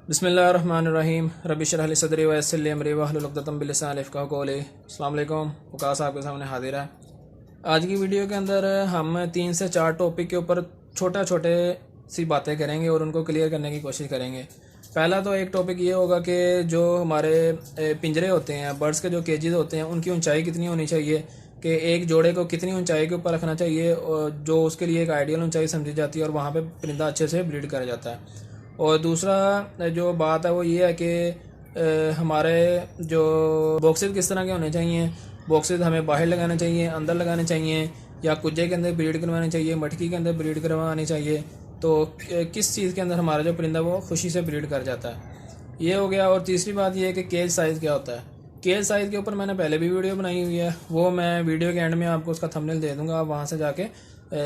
बिस्मिल्लाहिर्रहमानिर्रहीम रब्बि इश्रह ली सदरी व यस्सिर ली अमरी वहलुल उक़दतम मिन लिसानी यफ़क़हू क़ौली। अस्सलाम वालेकुम। वकास आपके सामने हाजिर है। आज की वीडियो के अंदर हम 3 से 4 टॉपिक के ऊपर छोटे छोटे सी बातें करेंगे और उनको क्लियर करने की कोशिश करेंगे। पहला तो एक टॉपिक ये होगा कि जो हमारे पिंजरे होते हैं, बर्ड्स के जो केजेस होते हैं, उनकी ऊंचाई कितनी होनी चाहिए, कि एक जोड़े को कितनी ऊंचाई के ऊपर रखना चाहिए और जो उसके लिए एक आइडियल ऊंचाई समझी जाती है और वहाँ पे परिंदा अच्छे से ब्रीड करा जाता है। और दूसरा जो बात है वो ये है कि हमारे जो बॉक्सेस किस तरह के होने चाहिए। बॉक्सेस हमें बाहर लगाने चाहिए, अंदर लगाने चाहिए, या कुज्जे के अंदर ब्रीड करवानी चाहिए, मटकी के अंदर ब्रीड करवानी चाहिए। तो किस चीज़ के अंदर हमारा जो परिंदा वो खुशी से ब्रीड कर जाता है, ये हो गया। और तीसरी बात ये है कि केज साइज़ क्या होता है। केज साइज़ के ऊपर मैंने पहले भी वीडियो बनाई हुई है, वो मैं वीडियो के एंड में आपको उसका थंबनेल दे दूँगा, आप वहाँ से जाके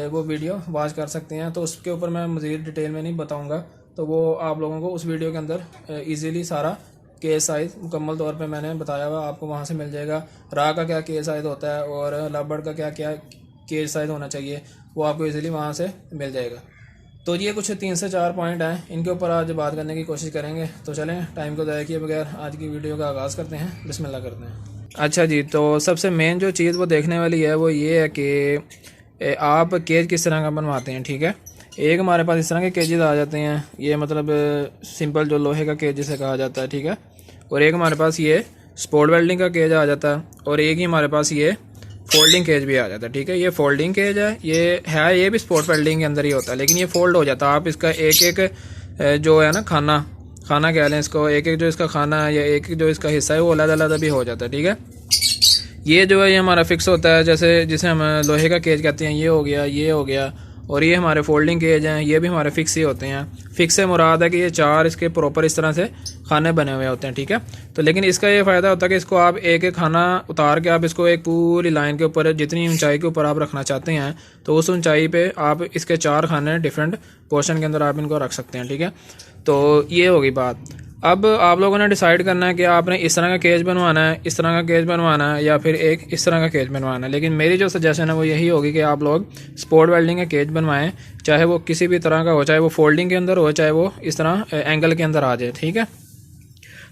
वो वीडियो वॉच कर सकते हैं। तो उसके ऊपर मैं मज़ीद डिटेल में नहीं बताऊँगा, तो वो आप लोगों को उस वीडियो के अंदर इजीली सारा केज साइज़ मुकम्मल तौर पे मैंने बताया हुआ, आपको वहाँ से मिल जाएगा। रा का क्या केज साइज़ होता है और लव बर्ड का क्या क्या केज साइज़ होना चाहिए, वो आपको इजीली वहाँ से मिल जाएगा। तो ये कुछ 3 से 4 पॉइंट हैं, इनके ऊपर आज बात करने की कोशिश करेंगे। तो चलें, टाइम को ज़ाया किए बगैर आज की वीडियो का आगाज़ करते हैं। बिस्मिल्लाह करते हैं। अच्छा जी, तो सबसे मेन जो चीज़ वो देखने वाली है वो ये है कि आप केज किस तरह का बनवाते हैं। ठीक है, एक हमारे पास इस तरह के केजेस आ जाते हैं, ये मतलब सिंपल जो लोहे का केज जिसे कहा जाता है। ठीक है, और एक हमारे पास ये स्पोर्ट वेल्डिंग का केज आ जाता है, और एक ही हमारे पास ये फोल्डिंग केज भी आ जाता है। ठीक है, ये फोल्डिंग केज है, ये भी स्पोर्ट वेल्डिंग के अंदर ही होता है, लेकिन ये फोल्ड हो जाता है। आप इसका एक एक जो है ना खाना कह लें इसको, एक एक जो इसका खाना है या एक एक जो इसका हिस्सा है वो अलग अलग भी हो जाता है। ठीक है, ये जो है ये हमारा फिक्स होता है, जैसे जिसे हम लोहे का केज कहते हैं, ये हो गया, ये हो गया। और ये हमारे फोल्डिंग केज हैं, ये भी हमारे फिक्स ही होते हैं। फिक्स से मुराद है कि ये 4 इसके प्रॉपर इस तरह से खाने बने हुए होते हैं। ठीक है, तो लेकिन इसका ये फ़ायदा होता है कि इसको आप एक एक खाना उतार के आप इसको एक पूरी लाइन के ऊपर जितनी ऊंचाई के ऊपर आप रखना चाहते हैं, तो उस ऊंचाई पे आप इसके 4 खाने डिफरेंट पोर्शन के अंदर आप इनको रख सकते हैं। ठीक है, तो ये होगी बात। अब आप लोगों ने डिसाइड करना है कि आपने इस तरह का केज बनवाना है, इस तरह का केज बनवाना है, या फिर एक इस तरह का केज बनवाना है। लेकिन मेरी जो सजेशन है वो यही होगी कि आप लोग स्पोर्ट वेल्डिंग का केज बनवाएं, चाहे वो किसी भी तरह का हो, चाहे वो फोल्डिंग के अंदर हो, चाहे वो इस तरह एंगल के अंदर आ जाए। ठीक है,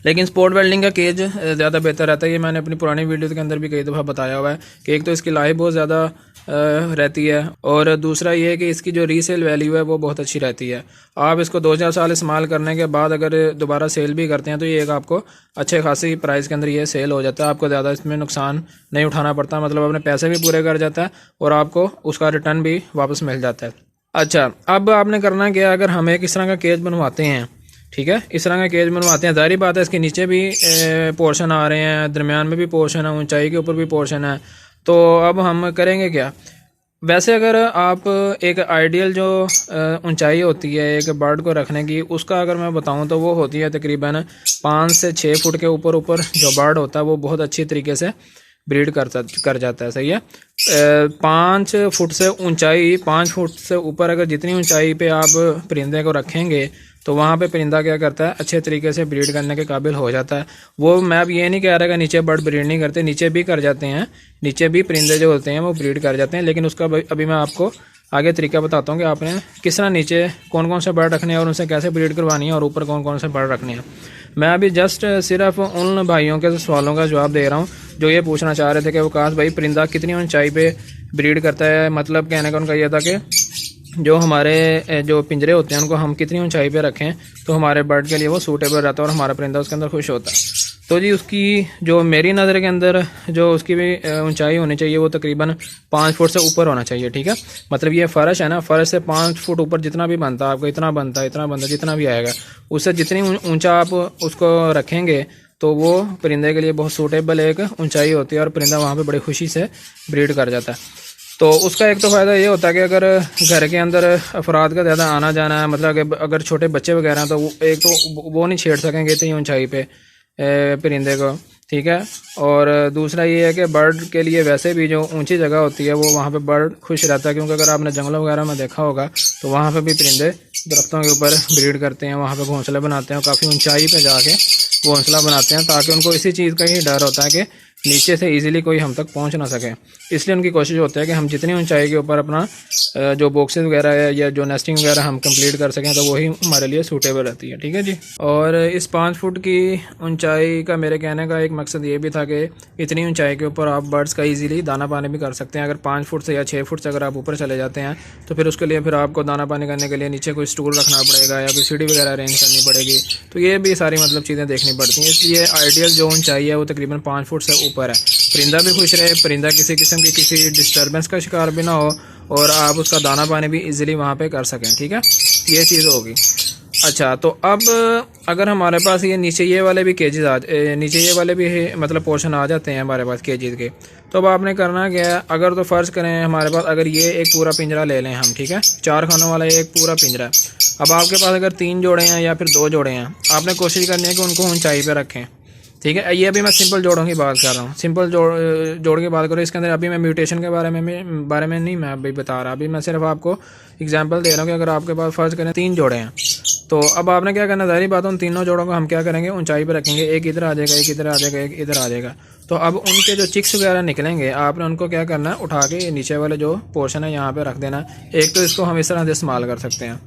लेकिन स्पोर्ट वेल्डिंग का केज ज़्यादा बेहतर रहता है। ये मैंने अपनी पुरानी वीडियो के अंदर भी कई दफ़ा बताया हुआ है कि एक तो इसकी लाइफ बहुत ज़्यादा रहती है, और दूसरा ये है कि इसकी जो रीसेल वैल्यू है वो बहुत अच्छी रहती है। आप इसको 2-4 साल इस्तेमाल करने के बाद अगर दोबारा सेल भी करते हैं तो ये एक आपको अच्छे खासी प्राइस के अंदर ये सेल हो जाता है। आपको ज़्यादा इसमें नुकसान नहीं उठाना पड़ता, मतलब अपने पैसे भी पूरे कर जाता है और आपको उसका रिटर्न भी वापस मिल जाता है। अच्छा, अब आपने करना क्या, अगर हम एक इस तरह का केज बनवाते हैं, ठीक है, इस तरह का केज बनवाते हैं, ज़ाहिर बात है इसके नीचे भी पोर्शन आ रहे हैं, दरमियान में भी पोर्शन है, ऊंचाई के ऊपर भी पोर्शन है। तो अब हम करेंगे क्या। वैसे अगर आप एक आइडियल जो ऊंचाई होती है एक बर्ड को रखने की, उसका अगर मैं बताऊं तो वो होती है तकरीबन 5 से 6 फुट के ऊपर ऊपर जो बर्ड होता है वो बहुत अच्छी तरीके से ब्रीड कर जाता है। सही है, 5 फुट से ऊंचाई, 5 फुट से ऊपर अगर जितनी ऊंचाई पे आप परिंदे को रखेंगे तो वहाँ पे परिंदा क्या करता है, अच्छे तरीके से ब्रीड करने के काबिल हो जाता है। वो मैं अब ये नहीं कह रहा कि नीचे बर्ड ब्रीड नहीं करते, नीचे भी कर जाते हैं, नीचे भी परिंदे जो होते हैं वो ब्रीड कर जाते हैं। लेकिन उसका अभी मैं आपको आगे तरीका बताता हूँ कि आपने किस तरह नीचे कौन कौन से बर्ड रखने हैं और उनसे कैसे ब्रीड करवानी है, और ऊपर कौन कौन से बर्ड रखने हैं। मैं अभी जस्ट सिर्फ उन भाइयों के सवालों का जवाब दे रहा हूँ जो ये पूछना चाह रहे थे कि वकास भाई परिंदा कितनी ऊंचाई पे ब्रीड करता है। मतलब कहने का उनका यह था कि जो हमारे जो पिंजरे होते हैं उनको हम कितनी ऊंचाई पे रखें तो हमारे बर्ड के लिए वो सूटेबल रहता है और हमारा परिंदा उसके अंदर खुश होता है। तो जी उसकी जो मेरी नज़र के अंदर जो उसकी भी ऊंचाई होनी चाहिए वो तकरीबन 5 फुट से ऊपर होना चाहिए। ठीक है, मतलब ये फ़र्श है ना, फ़र्श से 5 फुट ऊपर जितना भी बनता है आपको, इतना बनता जितना भी आएगा, उससे जितनी ऊंचा आप उसको रखेंगे तो वो परिंदे के लिए बहुत सूटेबल एक ऊंचाई होती है और परिंदा वहाँ पे बड़ी खुशी से ब्रीड कर जाता है। तो उसका एक तो फ़ायदा ये होता है कि अगर घर के अंदर अफराद का ज़्यादा आना जाना है, मतलब अगर छोटे बच्चे वगैरह हैं तो एक तो वो नहीं छेड़ सकेंगे इतनी ऊंचाई पे परिंदे को। ठीक है, और दूसरा ये है कि बर्ड के लिए वैसे भी जो ऊंची जगह होती है वो वहाँ पे बर्ड खुश रहता है, क्योंकि अगर आपने जंगलों वगैरह में देखा होगा तो वहाँ पे भी परिंदे दरख्तों के ऊपर ब्रीड करते हैं, वहाँ पे घोंसले बनाते हैं, काफ़ी ऊंचाई पे जाके घोंसला बनाते हैं, ताकि उनको इसी चीज़ का ही डर होता है कि नीचे से इजीली कोई हम तक पहुंच ना सके। इसलिए उनकी कोशिश होती है कि हम जितनी ऊंचाई के ऊपर अपना जो बॉक्सेस वगैरह है या जो नेस्टिंग वगैरह हम कंप्लीट कर सकें, तो वही हमारे लिए सूटेबल रहती है। ठीक है जी। और इस 5 फुट की ऊंचाई का मेरे कहने का एक मकसद ये भी था कि इतनी ऊंचाई के ऊपर आप बर्ड्स का ईजिली दाना पानी भी कर सकते हैं। अगर 5 फुट से या 6 फुट से अगर आप ऊपर चले जाते हैं तो फिर उसके लिए फिर आपको दाना पानी करने के लिए नीचे कोई स्टूल रखना पड़ेगा या कोई सीढ़ी वगैरह अरेंज करनी पड़ेगी। तो ये भी सारी मतलब चीज़ें देखनी पड़ती हैं। इसलिए आइडियल जो ऊंचाई है वो तकरीबन 5 फुट से ऊपर है। परिंदा भी खुश रहे, परिंदा किसी किस्म की किसी डिस्टर्बेंस का शिकार भी ना हो और आप उसका दाना पानी भी इजीली वहाँ पे कर सकें। ठीक है, ये चीज़ होगी। अच्छा, तो अब अगर हमारे पास ये नीचे ये वाले भी केजेस नीचे ये वाले भी मतलब पोर्शन आ जाते हैं हमारे पास केजेस के, तो अब आपने करना क्या है, अगर तो फ़र्ज़ करें हमारे पास अगर ये एक पूरा पिंजरा ले लें हम, ठीक है, 4 खानों वाला एक पूरा पिंजरा है। अब आपके पास अगर 3 जोड़े हैं या फिर 2 जोड़े हैं, आपने कोशिश करनी है कि उनको ऊंचाई पे रखें। ठीक है, ये अभी मैं सिंपल जोड़ों की बात कर रहा हूँ, सिंपल जोड़ की बात करूँ। इसके अंदर अभी मैं म्यूटेशन के बारे में नहीं मैं अभी बता रहा, अभी मैं सिर्फ आपको एग्जांपल दे रहा हूँ कि अगर आपके पास फ़र्ज़ करें 3 जोड़े हैं, तो अब आपने क्या करना, ज़ाहिर बात है उन तीनों जोड़ों को हम क्या करेंगे, ऊंचाई पे रखेंगे। एक इधर आ जाएगा, एक इधर आ जाएगा, एक इधर आ जाएगा। तो अब उनके जो चिक्स वगैरह निकलेंगे, आपने उनको क्या करना है, उठा के नीचे वाले जो पोर्शन है यहाँ पे रख देना। एक तो इसको हम इस तरह से इस्तेमाल कर सकते हैं।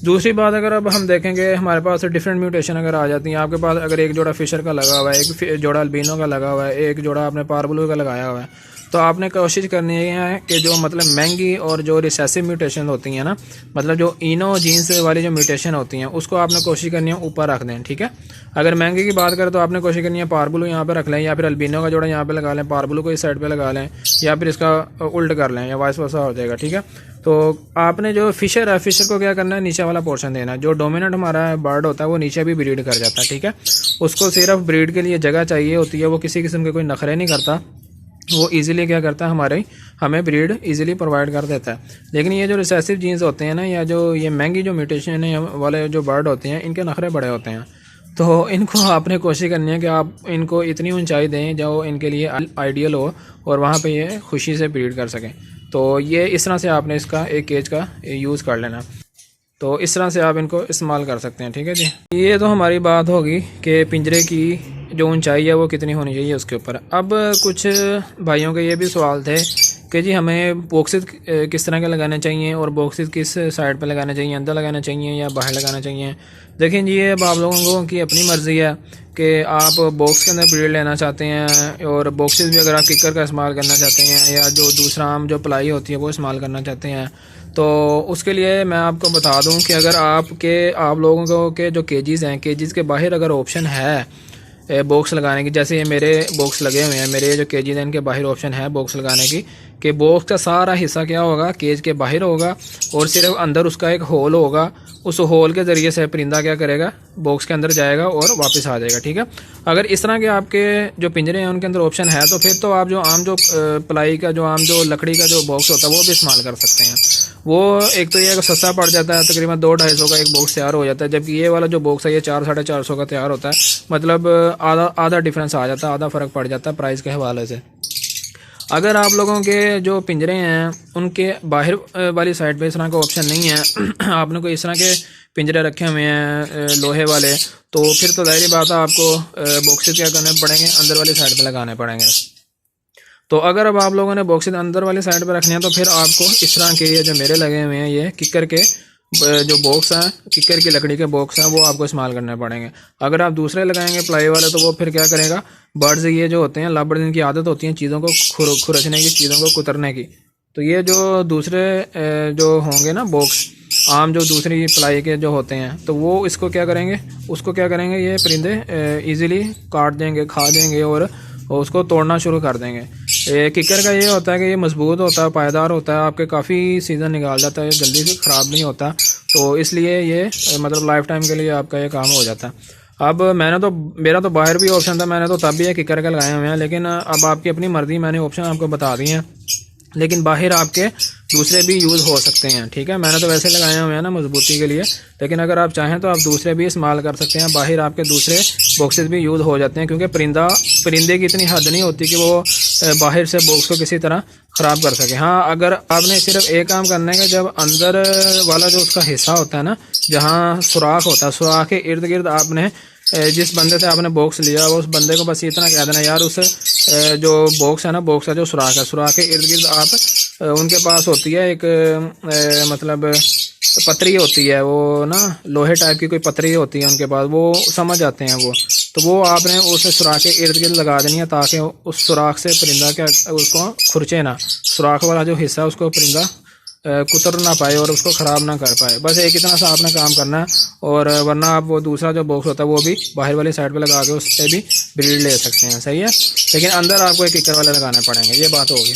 दूसरी बात, अगर अब हम देखेंगे हमारे पास डिफरेंट म्यूटेशन अगर आ जाती हैं, आपके पास अगर एक जोड़ा फिशर का लगा हुआ है, एक जोड़ा अल्बिनो का लगा हुआ है, एक जोड़ा आपने पारब्लू का लगाया हुआ है, तो आपने कोशिश करनी है कि जो मतलब महंगी और जो रिसेसिव म्यूटेशन होती हैं ना, मतलब जो इनो जीन्स वाली जो म्यूटेशन होती हैं, उसको आपने कोशिश करनी है ऊपर रख दें। ठीक है, अगर महंगी की बात करें तो आपने कोशिश करनी है पारब्लू यहाँ पे रख लें, या फिर अल्बिनो का जोड़ा यहाँ पे लगा लें, पारब्लू को इस साइड पे लगा लें, या फिर इसका उल्ट कर लें, या वाइस वर्सा हो जाएगा। ठीक है, तो आपने जो फिशर है, फिशर को क्या करना है, नीचे वाला पोर्शन देना है। जो डोमिनेंट हमारा बर्ड होता है वो नीचे भी ब्रीड कर जाता है। ठीक है, उसको सिर्फ ब्रीड के लिए जगह चाहिए होती है, वो किसी किस्म के कोई नखरे नहीं करता, वो इजीली क्या करता है, हमें ब्रीड इजीली प्रोवाइड कर देता है। लेकिन ये जो रिसेसिव जीन्स होते हैं ना, या जो ये महंगी जो म्यूटेशन वाले जो बर्ड होते हैं, इनके नखरे बड़े होते हैं। तो इनको आपने कोशिश करनी है कि आप इनको इतनी ऊंचाई दें जो इनके लिए आइडियल हो और वहाँ पे ये खुशी से ब्रीड कर सकें। तो ये इस तरह से आपने इसका एक केज का यूज़ कर लेना, तो इस तरह से आप इनको इस्तेमाल कर सकते हैं। ठीक है जी, ये तो हमारी बात होगी कि पिंजरे की जो ऊंचाई है वो कितनी होनी चाहिए उसके ऊपर। अब कुछ भाइयों के ये भी सवाल थे कि जी हमें बॉक्सेस किस तरह के लगाने चाहिए और बॉक्सेस किस साइड पे लगाने चाहिए, अंदर लगाना चाहिए या बाहर लगाना चाहिए। देखिए जी, ये अब आप लोगों की अपनी मर्ज़ी है कि आप बॉक्स के अंदर ब्रीड लेना चाहते हैं, और बॉक्सेस भी अगर आप किकर का इस्तेमाल करना चाहते हैं या जो दूसरा आम जो प्लाई होती है वो इस्तेमाल करना चाहते हैं, तो उसके लिए मैं आपको बता दूं कि अगर आप लोगों को के जो केजीज़ हैं, केजीज़ के बाहर अगर ऑप्शन है बॉक्स लगाने की, जैसे ये मेरे बॉक्स लगे हुए हैं, मेरे जो केजेस हैं इनके बाहर ऑप्शन है बॉक्स लगाने की, कि बॉक्स का सारा हिस्सा क्या होगा, केज के बाहर होगा और सिर्फ अंदर उसका एक होल होगा। उस होल के ज़रिए से परिंदा क्या करेगा, बॉक्स के अंदर जाएगा और वापस आ जाएगा। ठीक है, अगर इस तरह के आपके जो पिंजरे हैं उनके अंदर ऑप्शन है, तो फिर तो आप जो आम जो प्लाई का जो आम जो लकड़ी का जो बॉक्स होता है वो भी इस्तेमाल कर सकते हैं। वो एक तो ये सस्ता पड़ जाता है, तकरीबन 200-250 का एक बॉक्स तैयार हो जाता है, जबकि ये वाला जो बॉक्स है ये 400-450 का तैयार होता है। मतलब आधा डिफरेंस आ जाता है, आधा फ़र्क पड़ जाता है प्राइस के हवाले से। अगर आप लोगों के जो पिंजरे हैं उनके बाहर वाली साइड पे इस तरह का ऑप्शन नहीं है आपने कोई इस तरह के पिंजरे रखे हुए हैं लोहे वाले, तो फिर तो ज़ाहिर बात है आपको बॉक्सेस क्या करने पड़ेंगे, अंदर वाली साइड पे लगाने पड़ेंगे। तो अगर अब आप लोगों ने बॉक्सेस अंदर वाली साइड पे रखने हैं, तो फिर आपको इस तरह के ये जो मेरे लगे हुए हैं ये किकर के जो बॉक्स हैं, किकर की लकड़ी के बॉक्स हैं, वो आपको इस्तेमाल करने पड़ेंगे। अगर आप दूसरे लगाएंगे प्लाई वाले, तो वो फिर क्या करेगा, बर्ड्स ये जो होते हैं लवबर्ड्स, इनकी आदत होती है चीज़ों को खुरचने की, चीज़ों को कुतरने की। तो ये जो दूसरे जो होंगे ना बॉक्स, आम जो दूसरी प्लाई के जो होते हैं, तो वो इसको क्या करेंगे, उसको क्या करेंगे, ये परिंदे ईज़िली काट देंगे, खा देंगे और उसको तोड़ना शुरू कर देंगे। किकर का ये होता है कि ये मजबूत होता है, पायदार होता है, आपके काफ़ी सीज़न निकाल जाता है, जल्दी से ख़राब नहीं होता, तो इसलिए ये मतलब लाइफ टाइम के लिए आपका ये काम हो जाता है। अब मेरा तो बाहर भी ऑप्शन था, मैंने तो तब भी ये किकर का लगाए हुए हैं, लेकिन अब आपकी अपनी मर्ज़ी, मैंने ऑप्शन आपको बता दी हैं, लेकिन बाहर आपके दूसरे भी यूज़ हो सकते हैं। ठीक है, मैंने तो वैसे लगाए हुए हैं ना मजबूती के लिए, लेकिन अगर आप चाहें तो आप दूसरे भी इस्तेमाल कर सकते हैं। बाहर आपके दूसरे बॉक्सेस भी यूज़ हो जाते हैं, क्योंकि परिंदे की इतनी हद नहीं होती कि वो बाहर से बॉक्स को किसी तरह ख़राब कर सके। हाँ, अगर आपने सिर्फ एक काम करना है कि जब अंदर वाला जो उसका हिस्सा होता है ना, जहाँ सुराख होता है, सुराख के इर्द गिर्द आपने जिस बंदे से आपने बॉक्स लिया उस बंदे को बस इतना कह देना यार उस जो बॉक्स है ना, बॉक्स का जो सुराख है, सुराख के इर्द गिर्द आप उनके पास होती है एक मतलब पतरी होती है, वो ना लोहे टाइप की कोई पतरी होती है उनके पास, वो समझ जाते हैं वो। तो वो आपने उस सुराख के इर्द गिर्द लगा देनी है ताकि उस सुराख से परिंदा क्या उसको खुरचे ना, सुराख वाला जो हिस्सा उसको परिंदा कुतर ना पाए और उसको ख़राब ना कर पाए। बस एक इतना सा आपने काम करना है, और वरना आप वो दूसरा जो बॉक्स होता है वो भी बाहर वाली साइड पे लगा के उस पर भी ब्रीड ले सकते हैं, सही है। लेकिन अंदर आपको एक किकर वाले लगाने पड़ेंगे, ये बात होगी।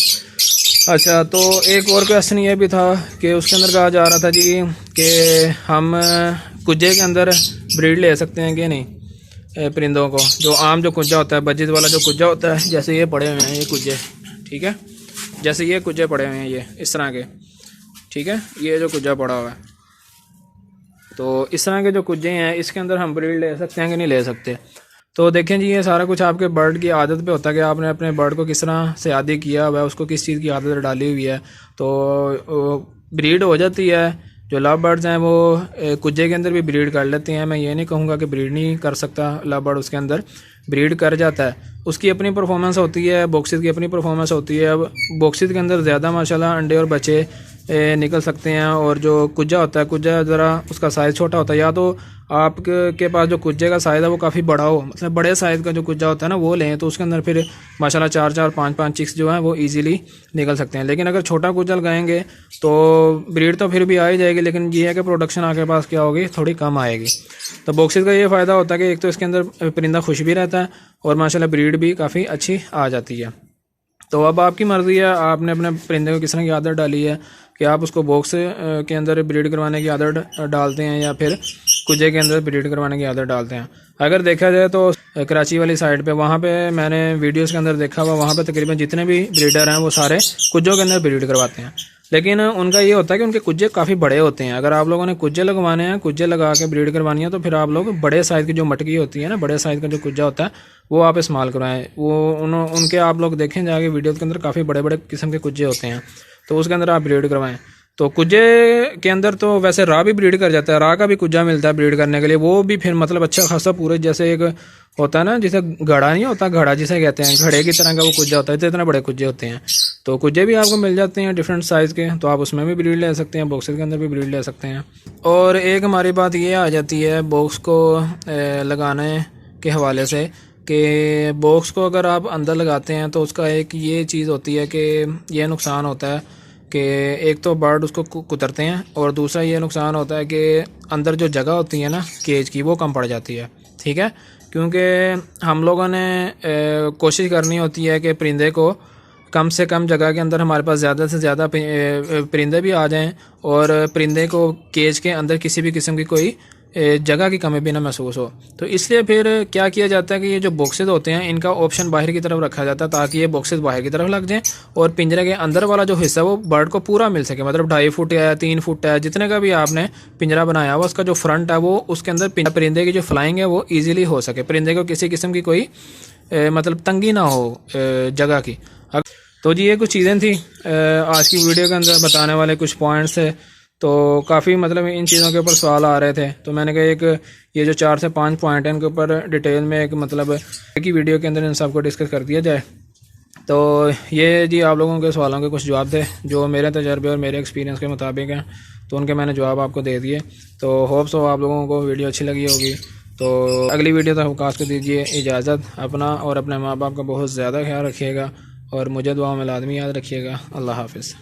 अच्छा, तो एक और क्वेश्चन ये भी था कि उसके अंदर कहा जा रहा था जी कि हम कुज्जे के अंदर ब्रीड ले सकते हैं कि नहीं परिंदों को। जो आम जो कुज्जा होता है, बजित वाला जो कुज्जा होता है, जैसे ये पड़े हुए हैं ये कुज्जे, ठीक है, जैसे ये कुज्जे पड़े हुए हैं ये इस तरह के, ठीक है, ये जो कुज्जा पड़ा हुआ है, तो इस तरह के जो कुज्जे हैं इसके अंदर हम ब्रीड ले सकते हैं कि नहीं ले सकते। तो देखें जी, ये सारा कुछ आपके बर्ड की आदत पे होता है कि आपने अपने बर्ड को किस तरह से आदी किया हुआ है, उसको किस चीज़ की आदत डाली हुई है, तो ब्रीड हो जाती है। जो लव बर्ड्स हैं वो कुज्जे के अंदर भी ब्रीड कर लेते हैं, मैं ये नहीं कहूँगा कि ब्रीड नहीं कर सकता लव बर्ड, उसके अंदर ब्रीड कर जाता है, उसकी अपनी परफॉर्मेंस होती है, बॉक्सेस की अपनी परफॉर्मेंस होती है। अब बॉक्सेस के अंदर ज़्यादा माशाल्लाह अंडे और बच्चे निकल सकते हैं, और जो कुज्जा होता है, कुज्जा ज़रा उसका साइज़ छोटा होता है, या तो आपके पास जो कुज्जे का साइज़ है वो काफ़ी बड़ा हो, मतलब बड़े साइज़ का जो कुज्जा होता है ना वो लें, तो उसके अंदर फिर माशाल्लाह 4-4, 5-5 चिक्स जो हैं वो इजीली निकल सकते हैं। लेकिन अगर छोटा कुज्जा लगाएंगे तो ब्रीड तो फिर भी आ ही जाएगी, लेकिन ये है कि प्रोडक्शन आपके पास क्या होगी, थोड़ी कम आएगी। तो बॉक्सेस का ये फ़ायदा होता है कि एक तो इसके अंदर परिंदा खुश भी रहता है और माशाल्लाह ब्रीड भी काफ़ी अच्छी आ जाती है। तो अब आपकी मर्ज़ी है, आपने अपने परिंदे को किस तरह की आदत डाली है कि आप उसको बॉक्स के अंदर ब्रीड करवाने की आदत डालते हैं या फिर कुज्जे के अंदर ब्रीड करवाने की आदत डालते हैं। अगर देखा जाए तो कराची वाली साइड पे, वहाँ पे मैंने वीडियोस के अंदर देखा हुआ, वहाँ पे तकरीबन जितने भी ब्रीडर हैं वो सारे कुज्जों के अंदर ब्रीड करवाते हैं। लेकिन उनका ये होता है कि उनके कुज्जे काफ़ी बड़े होते हैं। अगर आप लोगों ने कुज्जे लगवाने हैं, कुज्जे लगा के ब्रीड करवानी है, तो फिर आप लोग बड़े साइज़ की जो मटकी होती है ना, बड़े साइज़ का जो कुज्जा होता है वो आप इस्तेमाल करवाएं। वो उनके आप लोग देखें जाके वीडियो के अंदर काफ़ी बड़े बड़े किस्म के कुज्जे होते हैं, तो उसके अंदर आप ब्रीड करवाएं। तो कुज्जे के अंदर तो वैसे रा भी ब्रीड कर जाता है, रा का भी कुज्जा मिलता है ब्रीड करने के लिए, वो भी फिर मतलब अच्छा खासा पूरे जैसे एक होता है ना, जिसे घड़ा नहीं होता, घड़ा जिसे कहते हैं, घड़े की तरह का वो कुज्जा होता है, इतने बड़े कुज्जे होते हैं। तो कुज्जे भी आपको मिल जाते हैं डिफरेंट साइज़ के, तो आप उसमें भी ब्रीड ले सकते हैं, बॉक्सेस के अंदर भी ब्रीड ले सकते हैं। और एक हमारी बात ये आ जाती है बॉक्स को लगाने के हवाले से कि बॉक्स को अगर आप अंदर लगाते हैं तो उसका एक ये चीज़ होती है कि ये नुकसान होता है कि एक तो बर्ड उसको कुतरते हैं, और दूसरा ये नुकसान होता है कि अंदर जो जगह होती है ना केज की, वो कम पड़ जाती है, ठीक है। क्योंकि हम लोगों ने कोशिश करनी होती है कि परिंदे को कम से कम जगह के अंदर हमारे पास ज़्यादा से ज़्यादा परिंदे भी आ जाएं, और परिंदे को केज के अंदर किसी भी किस्म की कोई जगह की कमी भी ना महसूस हो। तो इसलिए फिर क्या किया जाता है कि ये जो बॉक्सेस होते हैं इनका ऑप्शन बाहर की तरफ रखा जाता है, ताकि ये बॉक्सेस बाहर की तरफ लग जाएं और पिंजरे के अंदर वाला जो हिस्सा है वो बर्ड को पूरा मिल सके। मतलब 2.5 फुट है, 3 फुट है, जितने का भी आपने पिंजरा बनाया हुआ उसका जो फ्रंट है वो उसके अंदर परिंदे की जो फ्लाइंग है वो ईजिली हो सके, परिंदे को किसी किस्म की कोई मतलब तंगी ना हो जगह की। तो जी ये कुछ चीज़ें थी आज की वीडियो के अंदर बताने वाले कुछ पॉइंट्स है। तो काफ़ी मतलब इन चीज़ों के ऊपर सवाल आ रहे थे, तो मैंने कहा एक ये जो 4 से 5 पॉइंट हैं इनके ऊपर डिटेल में एक मतलब एक ही वीडियो के अंदर इन सबको डिस्कस कर दिया जाए। तो ये जी आप लोगों के सवालों के कुछ जवाब थे जो मेरे तजर्बे और मेरे एक्सपीरियंस के मुताबिक हैं, तो उनके मैंने जवाब आपको दे दिए। तो होप्स हो आप लोगों को वीडियो अच्छी लगी होगी। तो अगली वीडियो तक अवकाश को दीजिए इजाज़त। अपना और अपने माँ बाप का बहुत ज़्यादा ख्याल रखिएगा और मुझे दुआ में लाजमी याद रखिएगा। अल्लाह हाफ़िज़।